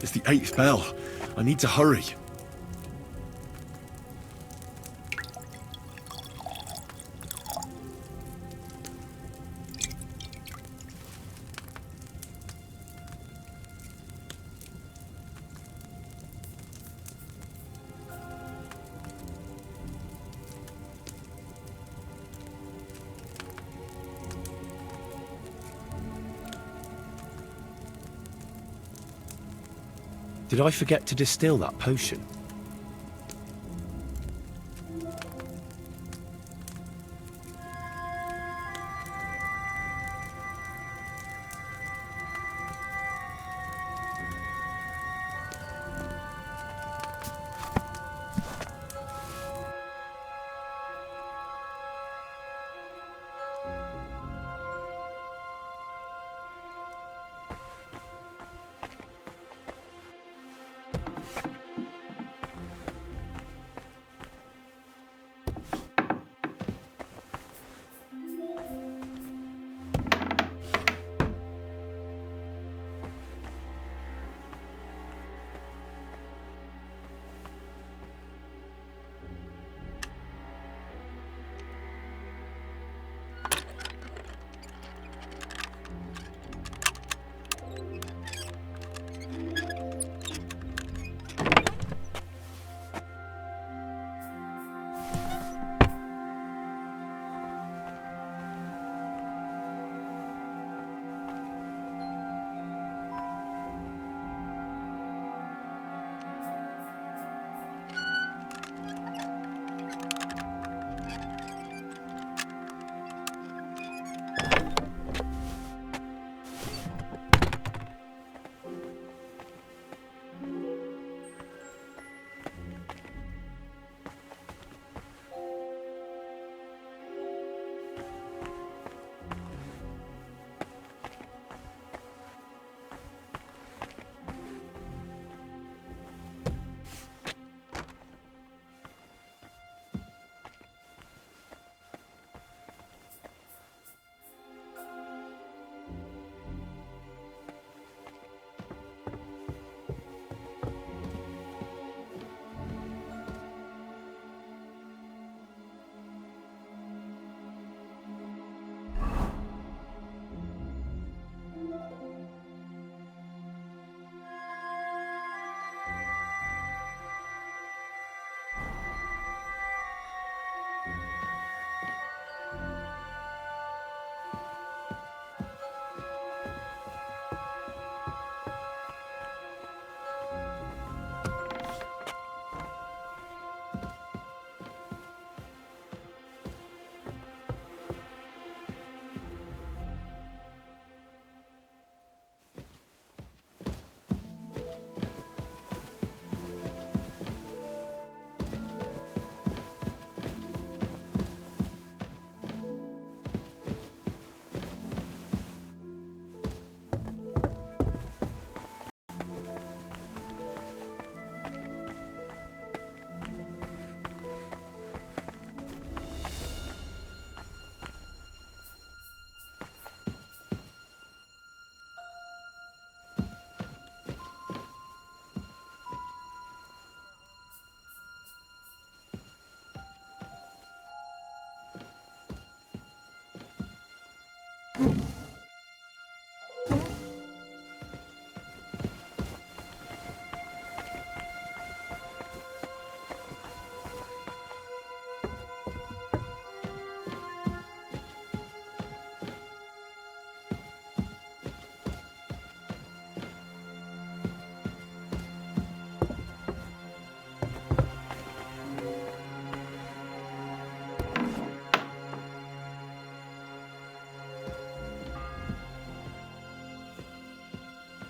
It's the 8th bell. I need to hurry. Did I forget to distill that potion?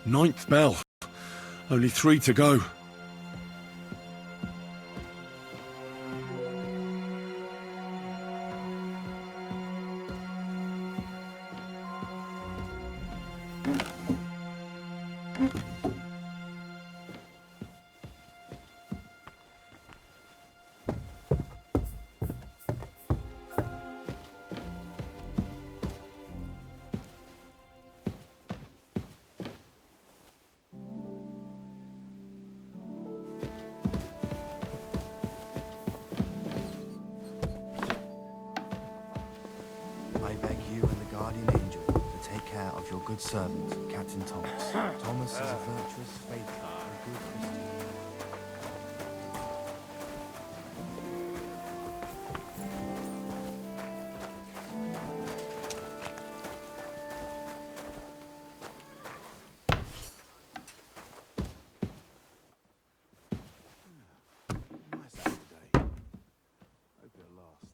Ninth bell. Only 3 to go. of your good servant, Captain Thomas. Thomas is a virtuous, faithful, and good Christian. Nice out today. Hope it lasts.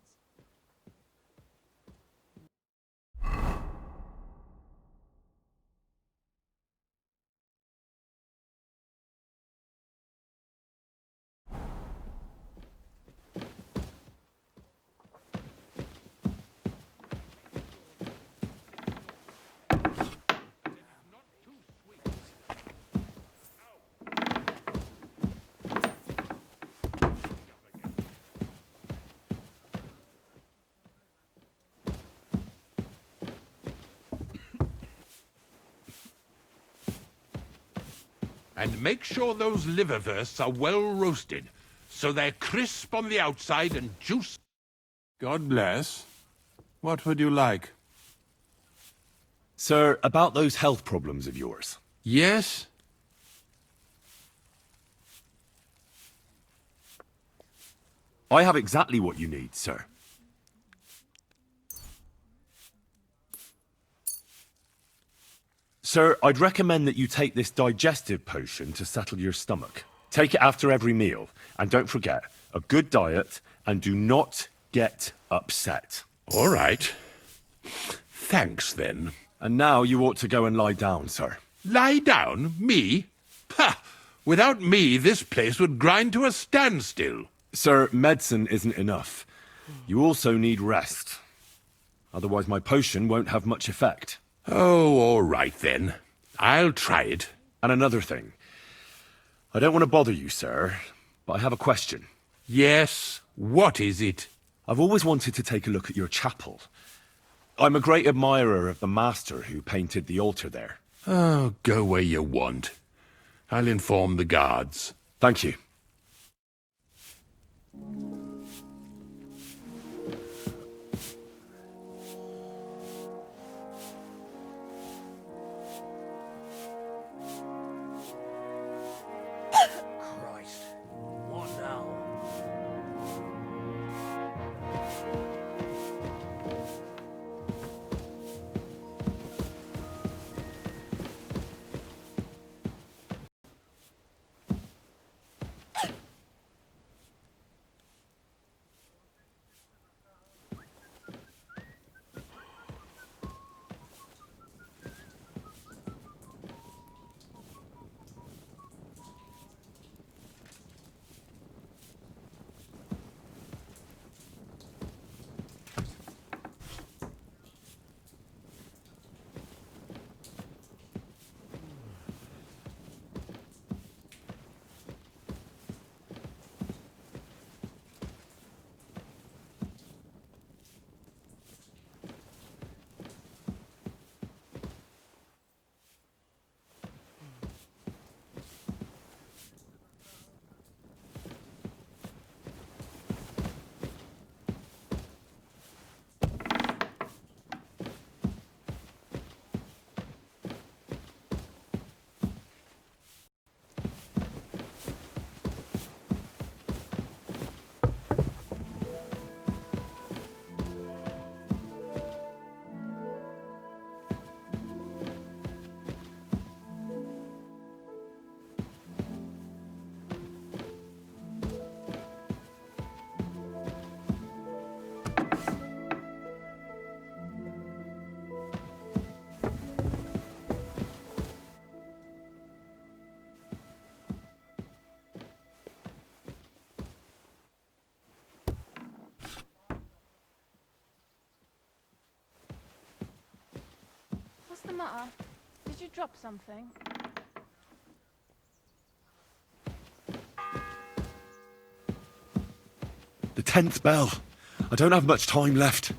And make sure those liverwursts are well roasted, so they're crisp on the outside and juicy. God bless. What would you like? Sir, about those health problems of yours. Yes? I have exactly what you need, sir. Sir, I'd recommend that you take this digestive potion to settle your stomach. Take it after every meal, and don't forget, a good diet, and do not get upset. All right. Thanks, then. And now you ought to go and lie down, sir. Lie down? Me? Ha! Without me, this place would grind to a standstill. Sir, medicine isn't enough. You also need rest. Otherwise my potion won't have much effect. Oh, all right, then. I'll try it. And another thing. I don't want to bother you, sir, but I have a question. Yes? What is it? I've always wanted to take a look at your chapel. I'm a great admirer of the master who painted the altar there. Oh, go where you want. I'll inform the guards. Thank you. Christ. What now? What's the matter? Did you drop something? The 10th bell. I don't have much time left.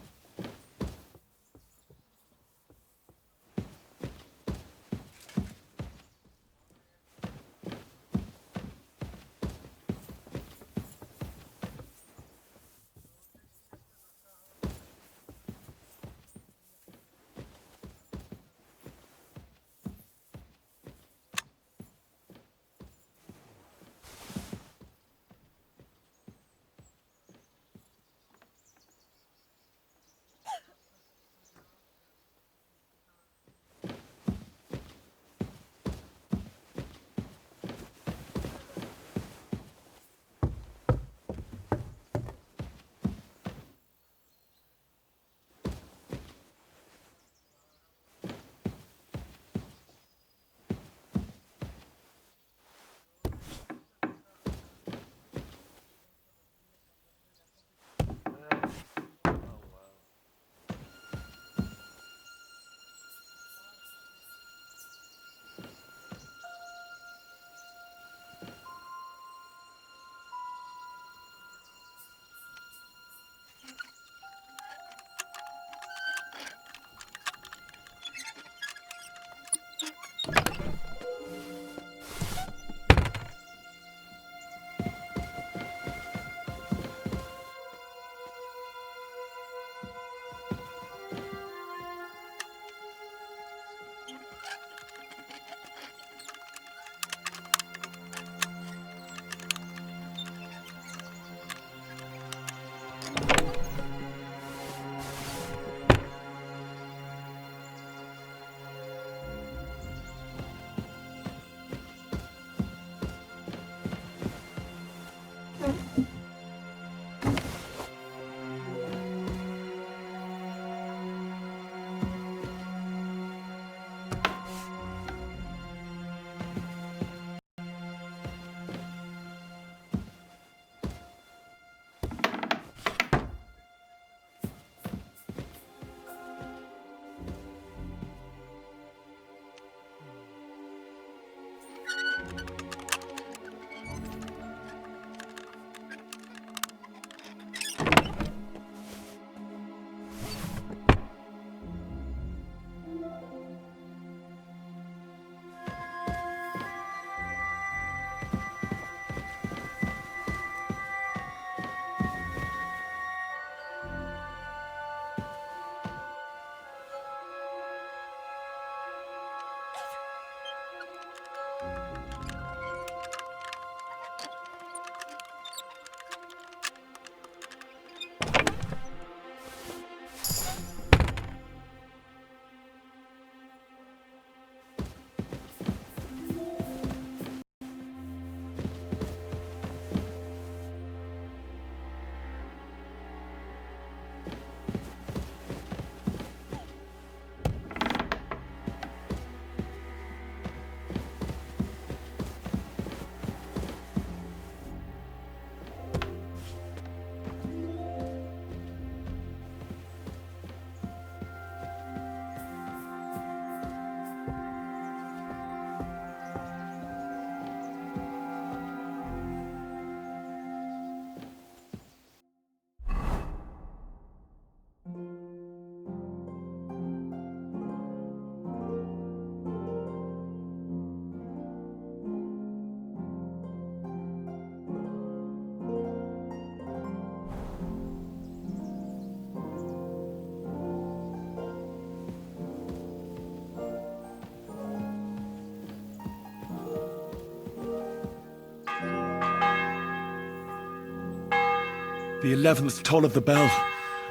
The 11th toll of the bell.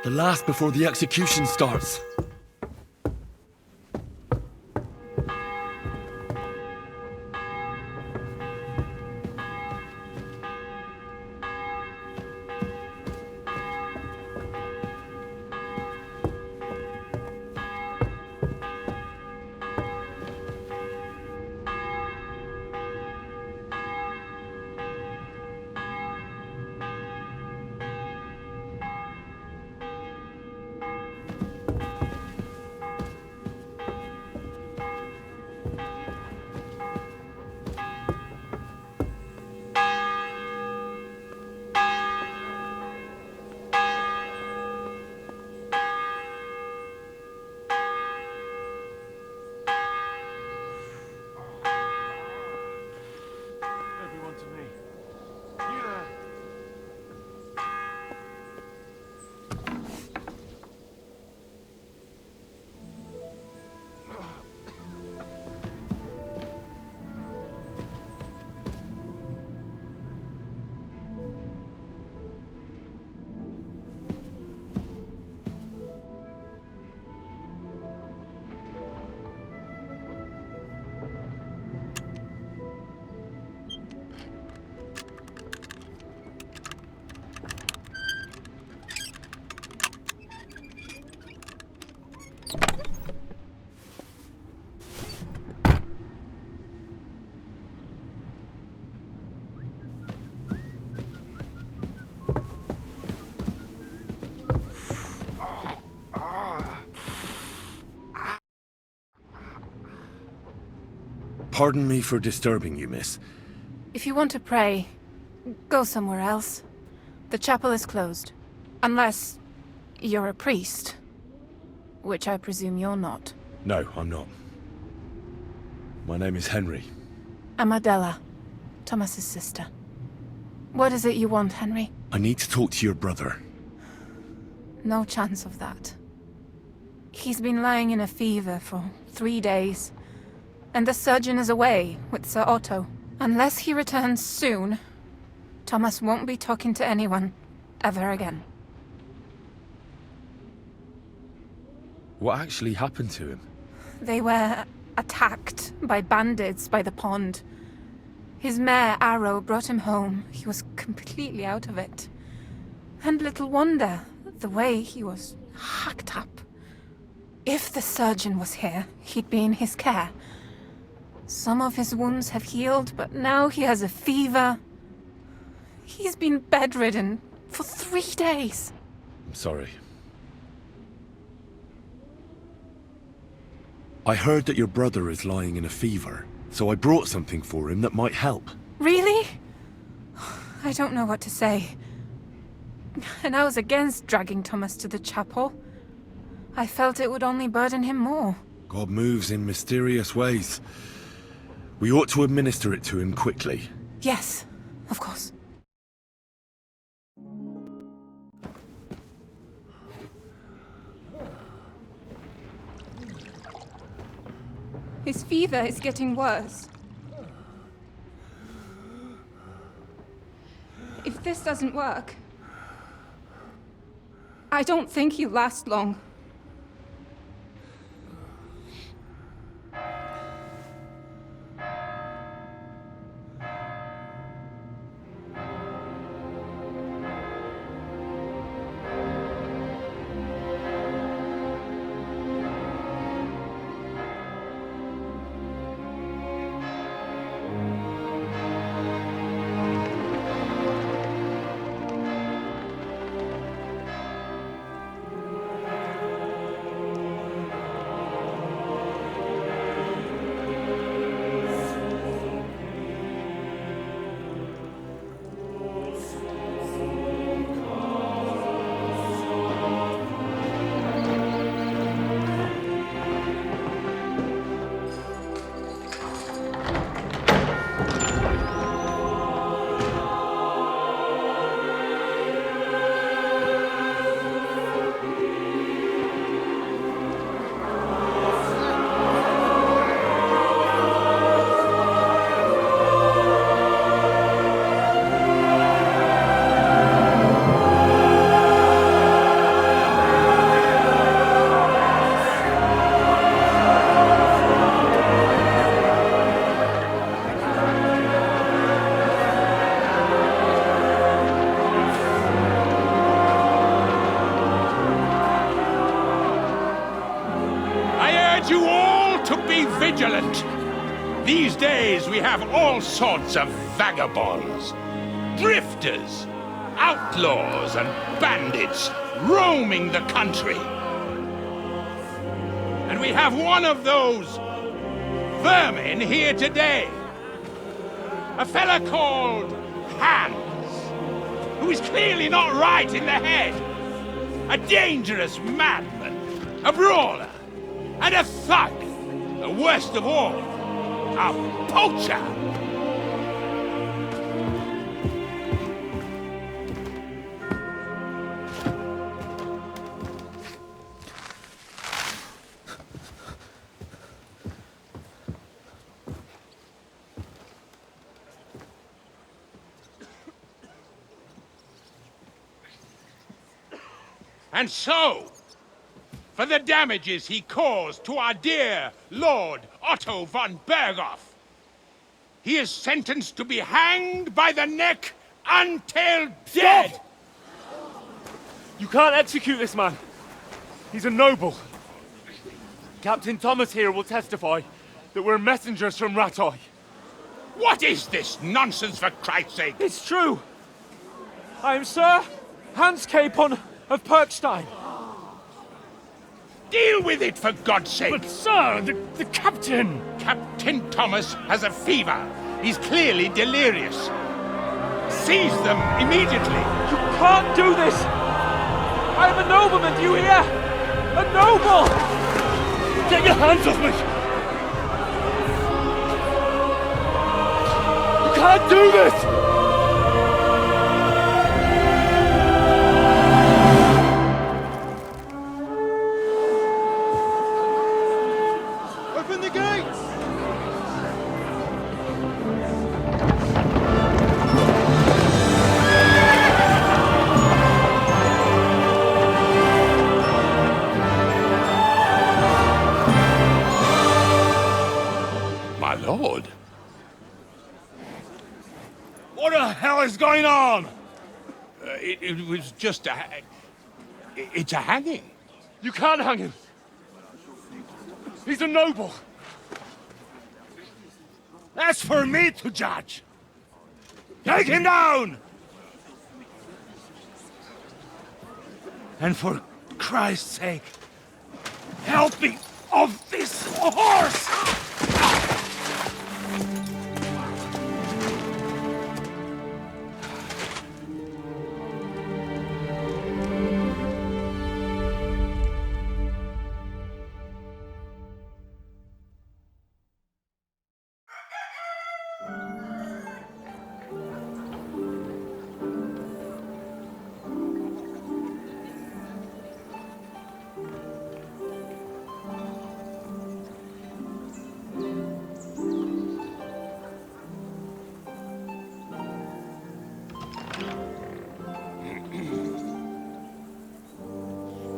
The last before the execution starts. Everyone to me. You there? Pardon me for disturbing you, miss. If you want to pray, go somewhere else. The chapel is closed. Unless you're a priest. Which I presume you're not. No, I'm not. My name is Henry. I'm Adela, Thomas's sister. What is it you want, Henry? I need to talk to your brother. No chance of that. He's been lying in a fever for 3 days. And the surgeon is away with Sir Otto. Unless he returns soon, Thomas won't be talking to anyone ever again. What actually happened to him? They were attacked by bandits by the pond. His mare, Arrow, brought him home. He was completely out of it. And little wonder, the way he was hacked up. If the surgeon was here, he'd be in his care. Some of his wounds have healed, but now he has a fever. He's been bedridden for 3 days. I'm sorry. I heard that your brother is lying in a fever, so I brought something for him that might help. Really? I don't know what to say. And I was against dragging Thomas to the chapel. I felt it would only burden him more. God moves in mysterious ways. We ought to administer it to him quickly. Yes, of course. His fever is getting worse. If this doesn't work, I don't think he'll last long. vigilant. These days we have all sorts of vagabonds, drifters, outlaws and bandits roaming the country. And we have one of those vermin here today. A fella called Hans, who is clearly not right in the head. A dangerous madman, a brawler, and a thug. The worst of all, a poacher. And so, for the damages he caused to our dear Lord Otto von Berghoff, he is sentenced to be hanged by the neck until dead! Stop! You can't execute this man. He's a noble. Captain Thomas here will testify that we're messengers from Rattay. What is this nonsense, for Christ's sake? It's true. I am Sir Hans Capon of Perkstein. Deal with it, for God's sake! But sir, the captain! Captain Thomas has a fever. He's clearly delirious. Seize them immediately. You can't do this! I am a nobleman, do you hear? A noble! Get your hands off me! You can't do this! Open the gates! My lord. What the hell is going on? It was just a... It's a hanging. You can't hang him. He's a noble. That's for me to judge! Take him down! And for Christ's sake, help me off this horse!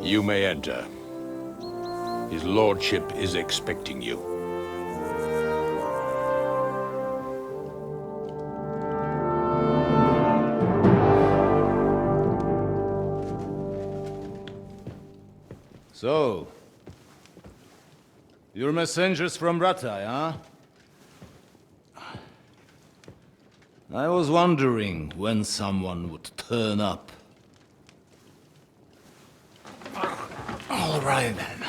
You may enter. His lordship is expecting you. So, you're messengers from Rattay, huh? I was wondering when someone would turn up. All right, then.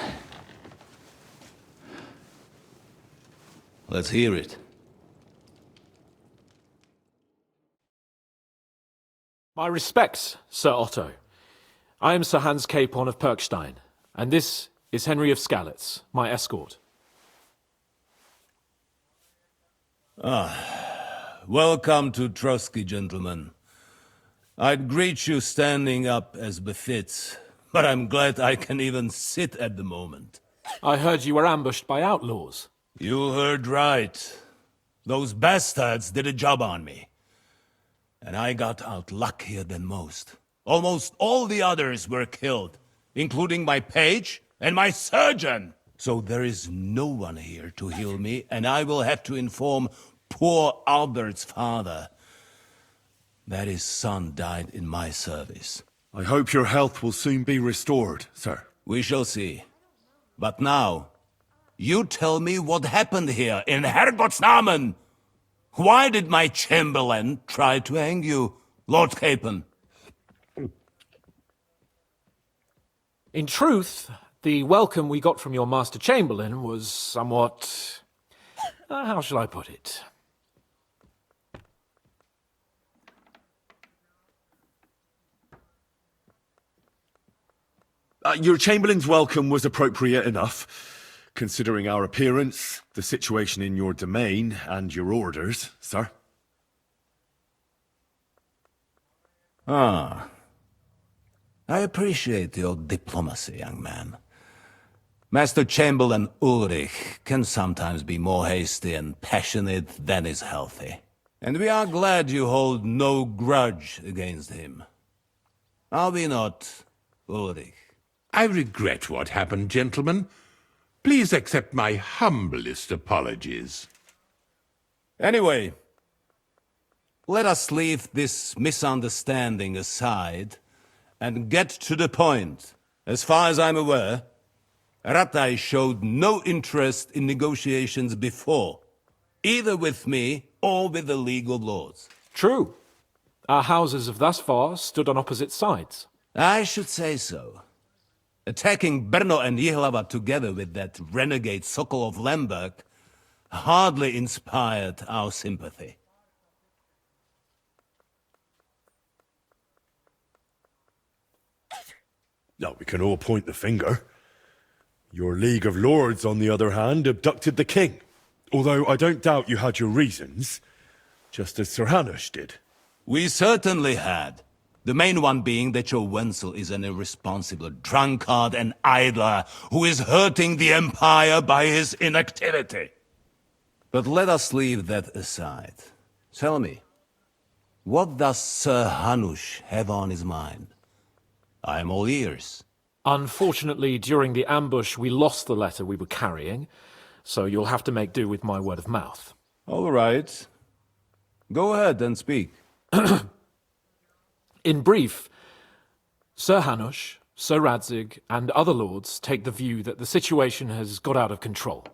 Let's hear it. My respects, Sir Otto. I am Sir Hans Capon of Perkstein, and this is Henry of Skalitz, my escort. Welcome to Trotsky, gentlemen. I'd greet you standing up as befits, but I'm glad I can even sit at the moment. I heard you were ambushed by outlaws. You heard right. Those bastards did a job on me. And I got out luckier than most. Almost all the others were killed, including my page and my surgeon. So there is no one here to heal me, and I will have to inform poor Albert's father that his son died in my service. I hope your health will soon be restored, sir. We shall see. But now, you tell me what happened here in Herrgott's Namen. Why did my chamberlain try to hang you, Lord Capon? In truth, the welcome we got from your Master Chamberlain was somewhat... how shall I put it? Your Chamberlain's welcome was appropriate enough, considering our appearance, the situation in your domain, and your orders, sir. Ah. I appreciate your diplomacy, young man. Master Chamberlain Ulrich can sometimes be more hasty and passionate than is healthy. And we are glad you hold no grudge against him. Are we not, Ulrich? I regret what happened, gentlemen. Please accept my humblest apologies. Anyway, let us leave this misunderstanding aside and get to the point. As far as I'm aware, Ratai showed no interest in negotiations before, either with me or with the League of Lords. True. Our houses have thus far stood on opposite sides. I should say so. Attacking Brno and Jihlava together with that renegade Sokol of Lemberg hardly inspired our sympathy. No, we can all point the finger. Your League of Lords, on the other hand, abducted the king. Although I don't doubt you had your reasons, just as Sir Hanush did. We certainly had. The main one being that your Wenzel is an irresponsible drunkard and idler who is hurting the Empire by his inactivity. But let us leave that aside. Tell me, what does Sir Hanush have on his mind? I am all ears. Unfortunately, during the ambush, we lost the letter we were carrying, so you'll have to make do with my word of mouth. All right. Go ahead and speak. In brief, Sir Hanush, Sir Radzig, and other lords take the view that the situation has got out of control.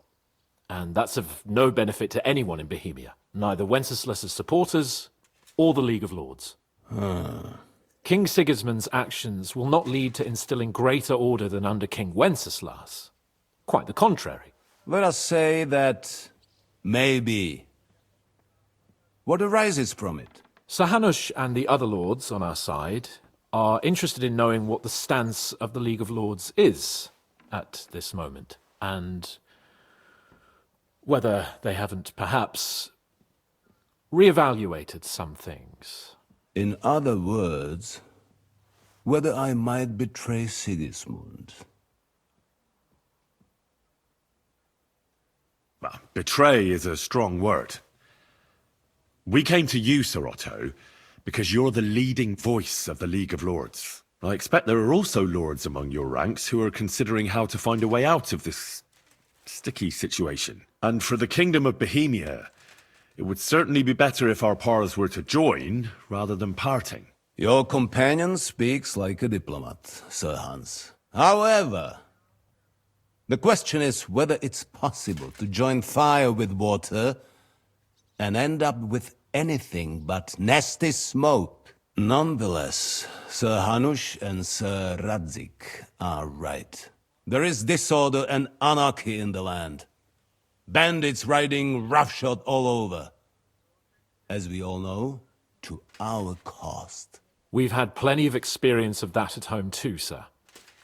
And that's of no benefit to anyone in Bohemia, neither Wenceslas's supporters or the League of Lords. King Sigismund's actions will not lead to instilling greater order than under King Wenceslas. Quite the contrary. Let us say that maybe. What arises from it? Sir Hanush and the other lords on our side are interested in knowing what the stance of the League of Lords is at this moment, and whether they haven't perhaps reevaluated some things. In other words, whether I might betray Sigismund. Well, betray is a strong word. We came to you, Sir Otto, because you're the leading voice of the League of Lords. I expect there are also lords among your ranks who are considering how to find a way out of this sticky situation. And for the Kingdom of Bohemia, it would certainly be better if our paths were to join rather than parting. Your companion speaks like a diplomat, Sir Hans. However, the question is whether it's possible to join fire with water and end up with anything but nasty smoke. Nonetheless, Sir Hanush and Sir Radzig are right. There is disorder and anarchy in the land. Bandits riding roughshod all over. As we all know, to our cost. We've had plenty of experience of that at home too, sir.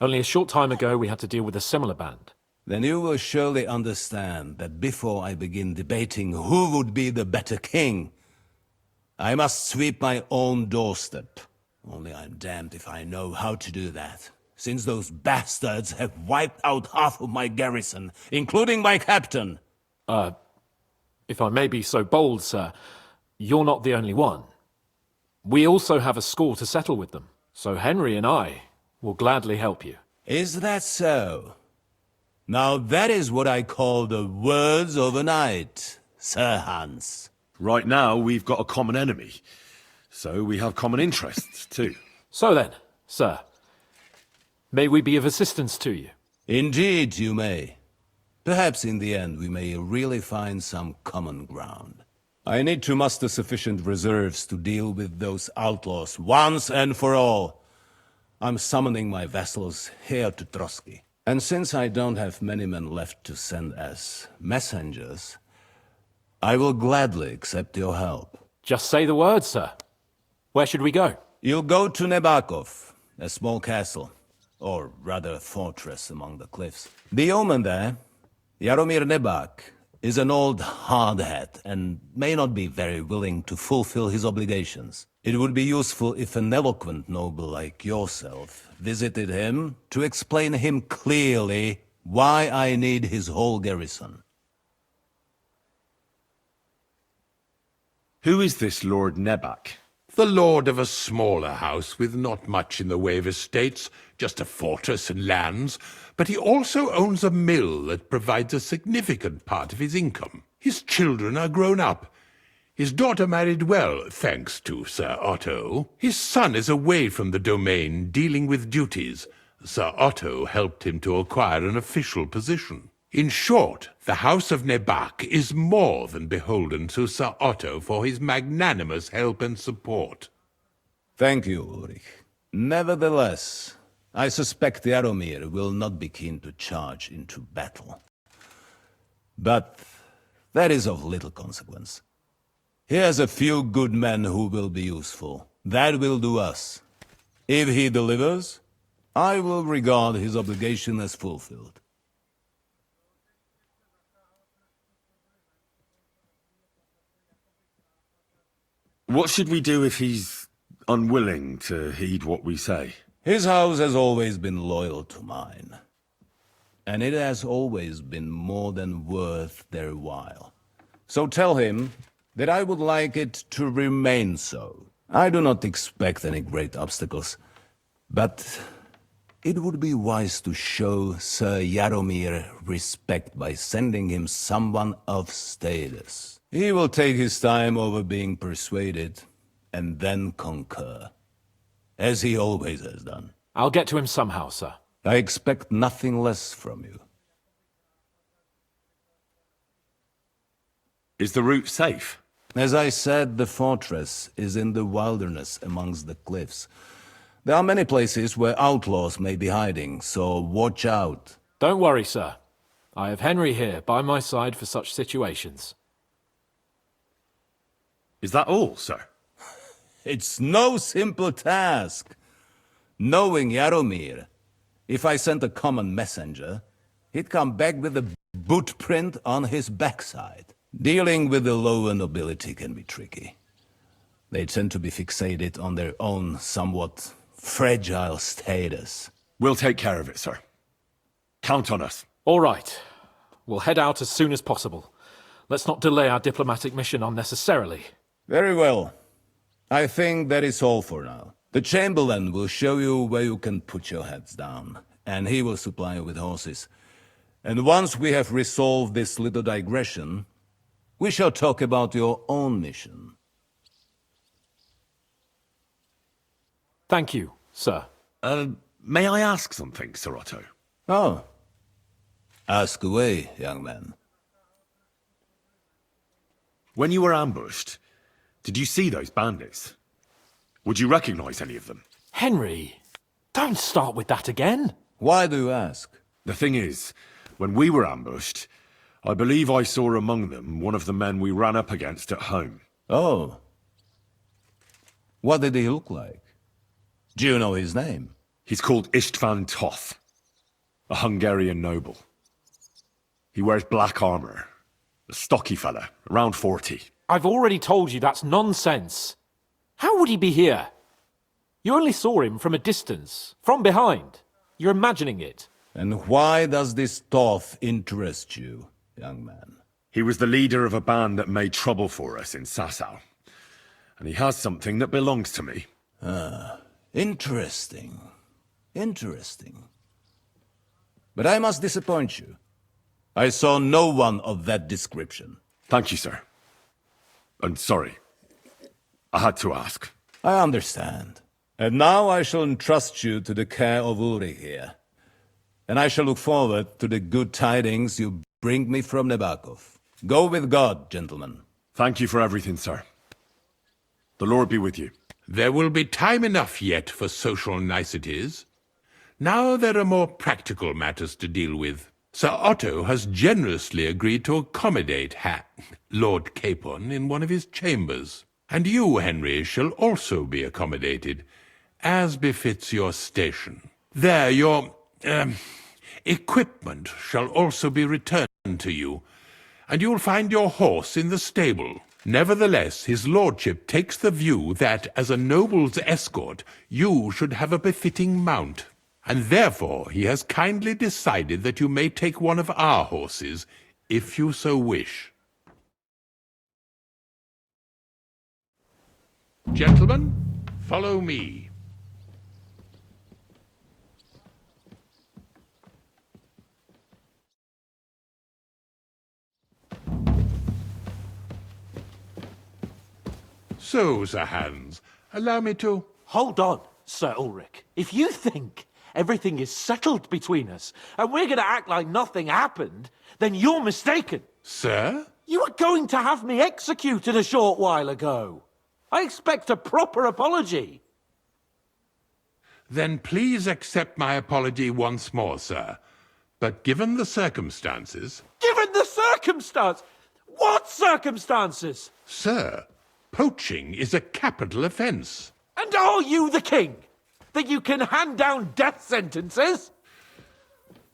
Only a short time ago we had to deal with a similar band. Then you will surely understand that before I begin debating who would be the better king, I must sweep my own doorstep. Only I'm damned if I know how to do that, since those bastards have wiped out half of my garrison, including my captain. If I may be so bold, sir, you're not the only one. We also have a score to settle with them, so Henry and I will gladly help you. Is that so? Now that is what I call the words of a knight, Sir Hans. Right now, we've got a common enemy, so we have common interests too. So then, sir, may we be of assistance to you? Indeed you may. Perhaps in the end we may really find some common ground. I need to muster sufficient reserves to deal with those outlaws once and for all. I'm summoning my vassals here to Trotsky. And since I don't have many men left to send as messengers, I will gladly accept your help. Just say the word, sir. Where should we go? You'll go to Nebakov, a small castle, or rather fortress among the cliffs. The yeoman there, Jaromir Nebak, is an old hardhat and may not be very willing to fulfill his obligations. It would be useful if an eloquent noble like yourself visited him to explain him clearly why I need his whole garrison. Who is this Lord Nebak? The lord of a smaller house with not much in the way of estates, just a fortress and lands, but he also owns a mill that provides a significant part of his income. His children are grown up. His daughter married well, thanks to Sir Otto. His son is away from the domain, dealing with duties. Sir Otto helped him to acquire an official position. In short, the House of Nebak is more than beholden to Sir Otto for his magnanimous help and support. Thank you, Ulrich. Nevertheless, I suspect Jaromir will not be keen to charge into battle. But that is of little consequence. He has a few good men who will be useful. That will do us. If he delivers, I will regard his obligation as fulfilled. What should we do if he's unwilling to heed what we say? His house has always been loyal to mine. And it has always been more than worth their while. So tell him that I would like it to remain so. I do not expect any great obstacles, but it would be wise to show Sir Jaromir respect by sending him someone of status. He will take his time over being persuaded, and then concur, as he always has done. I'll get to him somehow, sir. I expect nothing less from you. Is the route safe? As I said, the fortress is in the wilderness amongst the cliffs. There are many places where outlaws may be hiding, so watch out. Don't worry, sir. I have Henry here by my side for such situations. Is that all, sir? It's no simple task. Knowing Jaromir, if I sent a common messenger, he'd come back with a boot print on his backside. Dealing with the lower nobility can be tricky. They tend to be fixated on their own somewhat fragile status. We'll take care of it, sir. Count on us. All right. We'll head out as soon as possible. Let's not delay our diplomatic mission unnecessarily. Very well. I think that is all for now. The Chamberlain will show you where you can put your heads down, and he will supply you with horses. And once we have resolved this little digression, we shall talk about your own mission. Thank you, sir. May I ask something, Sir Otto? Oh. Ask away, young man. When you were ambushed, did you see those bandits? Would you recognize any of them? Henry, don't start with that again. Why do you ask? The thing is, when we were ambushed, I believe I saw among them one of the men we ran up against at home. Oh. What did he look like? Do you know his name? He's called Istvan Toth, a Hungarian noble. He wears black armor, a stocky fella, around 40. I've already told you that's nonsense. How would he be here? You only saw him from a distance, from behind. You're imagining it. And why does this Toth interest you, young man? He was the leader of a band that made trouble for us in Sasau. And he has something that belongs to me. Interesting. Interesting. But I must disappoint you. I saw no one of that description. Thank you, sir. And sorry. I had to ask. I understand. And now I shall entrust you to the care of Ulrich here. And I shall look forward to the good tidings you bring me from Nebakov. Go with God, gentlemen. Thank you for everything, sir. The Lord be with you. There will be time enough yet for social niceties. Now there are more practical matters to deal with. Sir Otto has generously agreed to accommodate Lord Capon in one of his chambers. And you, Henry, shall also be accommodated, as befits your station. There, your equipment shall also be returned to you, and you'll find your horse in the stable. Nevertheless, his lordship takes the view that, as a noble's escort, you should have a befitting mount, and therefore he has kindly decided that you may take one of our horses, if you so wish. Gentlemen, follow me. So, Sir Hans, allow me to... Hold on, Sir Ulrich. If you think everything is settled between us, and we're going to act like nothing happened, then you're mistaken. Sir? You were going to have me executed a short while ago. I expect a proper apology. Then please accept my apology once more, sir. But given the circumstances... Given the circumstance? What circumstances? Sir, poaching is a capital offence. And are you the king? That you can hand down death sentences?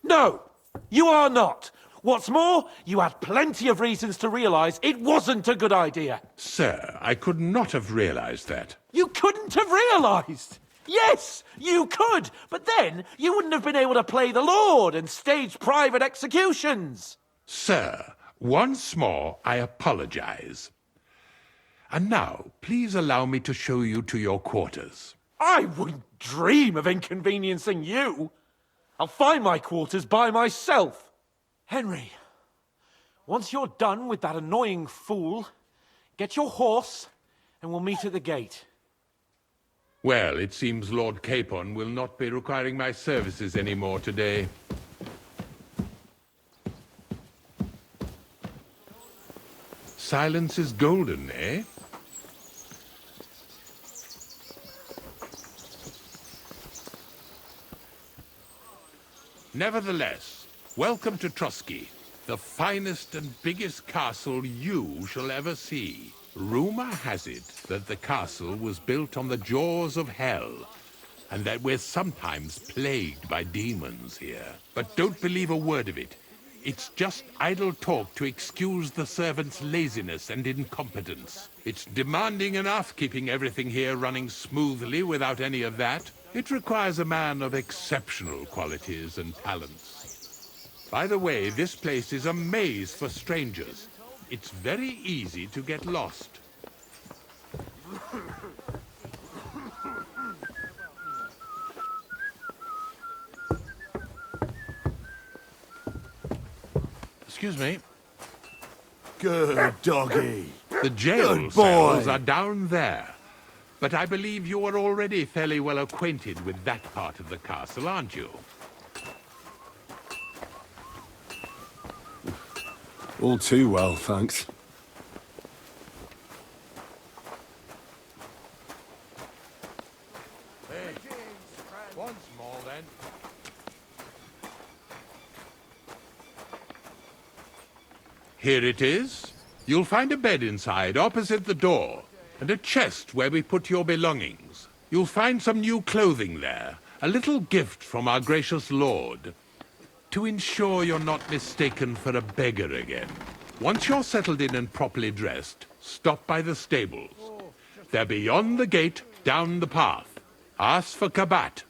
No, you are not. What's more, you had plenty of reasons to realise it wasn't a good idea. Sir, I could not have realised that. You couldn't have realised? Yes, you could, but then you wouldn't have been able to play the Lord and stage private executions. Sir, once more I apologise. And now, please allow me to show you to your quarters. I wouldn't dream of inconveniencing you. I'll find my quarters by myself. Henry, once you're done with that annoying fool, get your horse and we'll meet at the gate. Well, it seems Lord Capon will not be requiring my services anymore today. Silence is golden, eh? Nevertheless, welcome to Trusky, the finest and biggest castle you shall ever see. Rumor has it that the castle was built on the jaws of hell, and that we're sometimes plagued by demons here. But don't believe a word of it. It's just idle talk to excuse the servants' laziness and incompetence. It's demanding enough keeping everything here running smoothly without any of that. It requires a man of exceptional qualities and talents. By the way, this place is a maze for strangers. It's very easy to get lost. Excuse me. Good doggy. The jail Good cells boy. are down there. But I believe you are already fairly well acquainted with that part of the castle, aren't you? All too well, thanks. Hey, once more then. Here it is. You'll find a bed inside, opposite the door, and a chest where we put your belongings. You'll find some new clothing there, a little gift from our gracious lord, to ensure you're not mistaken for a beggar again. Once you're settled in and properly dressed, stop by the stables. They're beyond the gate, down the path. Ask for Kabat.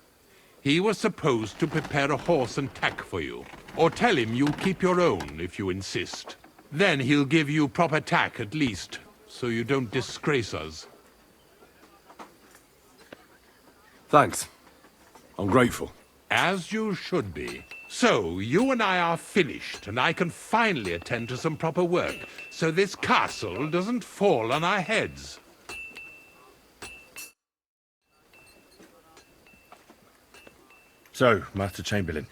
He was supposed to prepare a horse and tack for you, or tell him you'll keep your own if you insist. Then he'll give you proper tack at least, so you don't disgrace us. Thanks. I'm grateful. As you should be. So, you and I are finished, and I can finally attend to some proper work, so this castle doesn't fall on our heads. So, Master Chamberlain,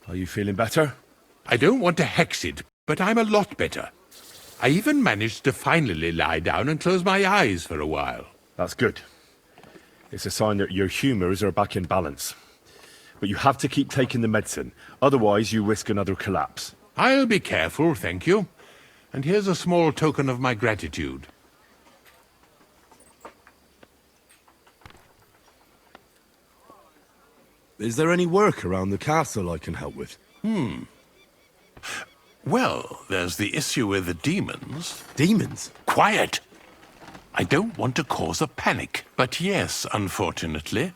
are you feeling better? I don't want to hex it, but I'm a lot better. I even managed to finally lie down and close my eyes for a while. That's good. It's a sign that your humours are back in balance. But you have to keep taking the medicine, otherwise you risk another collapse. I'll be careful, thank you. And here's a small token of my gratitude. Is there any work around the castle I can help with? Well, there's the issue with the demons. Demons? Quiet! I don't want to cause a panic. But yes, unfortunately,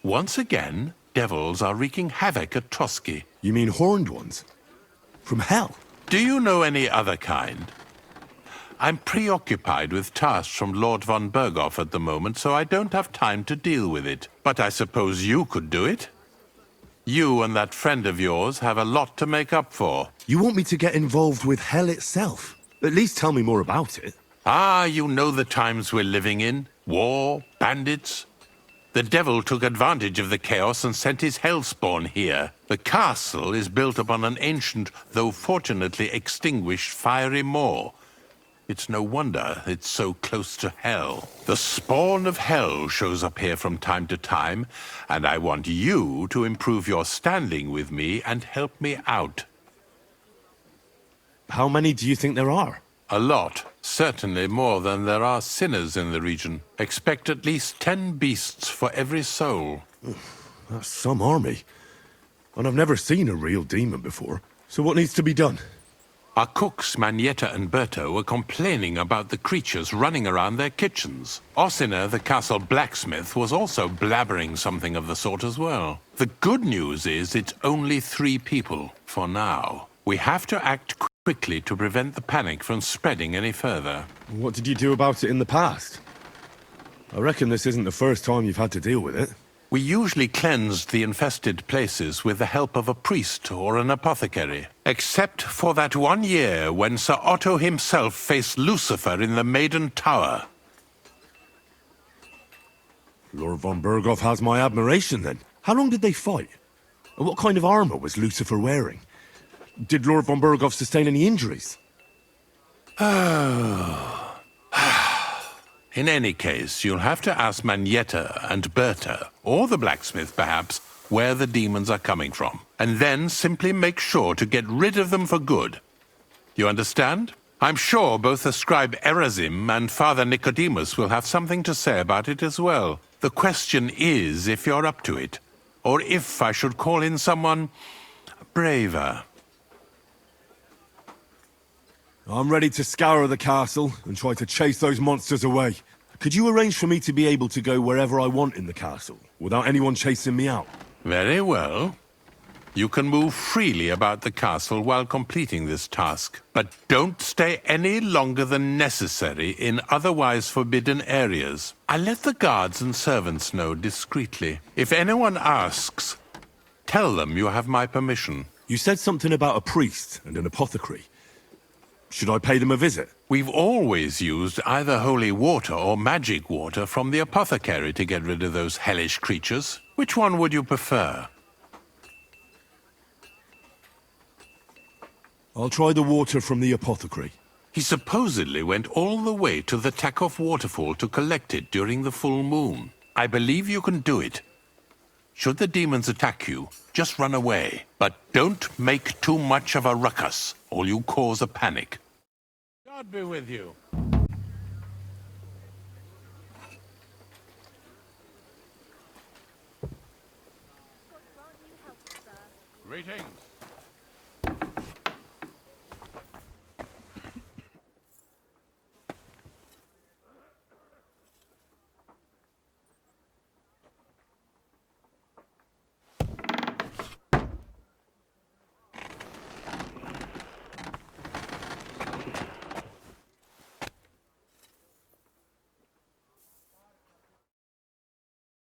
once again, devils are wreaking havoc at Trotsky. You mean horned ones? From hell? Do you know any other kind? I'm preoccupied with tasks from Lord von Berghoff at the moment, so I don't have time to deal with it. But I suppose you could do it? You and that friend of yours have a lot to make up for. You want me to get involved with hell itself? At least tell me more about it. Ah, you know the times we're living in. War, bandits. The devil took advantage of the chaos and sent his hellspawn here. The castle is built upon an ancient, though fortunately extinguished, fiery moor. It's no wonder it's so close to hell. The spawn of hell shows up here from time to time, and I want you to improve your standing with me and help me out. How many do you think there are? A lot. Certainly more than there are sinners in the region. Expect at least 10 beasts for every soul. That's some army. And I've never seen a real demon before. So what needs to be done? Our cooks, Manietta and Berto, were complaining about the creatures running around their kitchens. Ossina, the castle blacksmith, was also blabbering something of the sort as well. The good news is it's only 3 people, for now. We have to act quickly to prevent the panic from spreading any further. What did you do about it in the past? I reckon this isn't the first time you've had to deal with it. We usually cleansed the infested places with the help of a priest or an apothecary. Except for that one year when Sir Otto himself faced Lucifer in the Maiden Tower. Lord von Berghoff has my admiration then. How long did they fight? And what kind of armor was Lucifer wearing? Did Lord von Berghoff sustain any injuries? In any case, you'll have to ask Manietta and Berta, or the blacksmith perhaps, where the demons are coming from. And then simply make sure to get rid of them for good. You understand? I'm sure both the scribe Erazim and Father Nicodemus will have something to say about it as well. The question is if you're up to it, or if I should call in someone braver. I'm ready to scour the castle and try to chase those monsters away. Could you arrange for me to be able to go wherever I want in the castle, without anyone chasing me out? Very well. You can move freely about the castle while completing this task, but don't stay any longer than necessary in otherwise forbidden areas. I'll let the guards and servants know discreetly. If anyone asks, tell them you have my permission. You said something about a priest and an apothecary. Should I pay them a visit? We've always used either holy water or magic water from the apothecary to get rid of those hellish creatures. Which one would you prefer? I'll try the water from the apothecary. He supposedly went all the way to the Takov waterfall to collect it during the full moon. I believe you can do it. Should the demons attack you, just run away. But don't make too much of a ruckus, or you cause a panic. God be with you.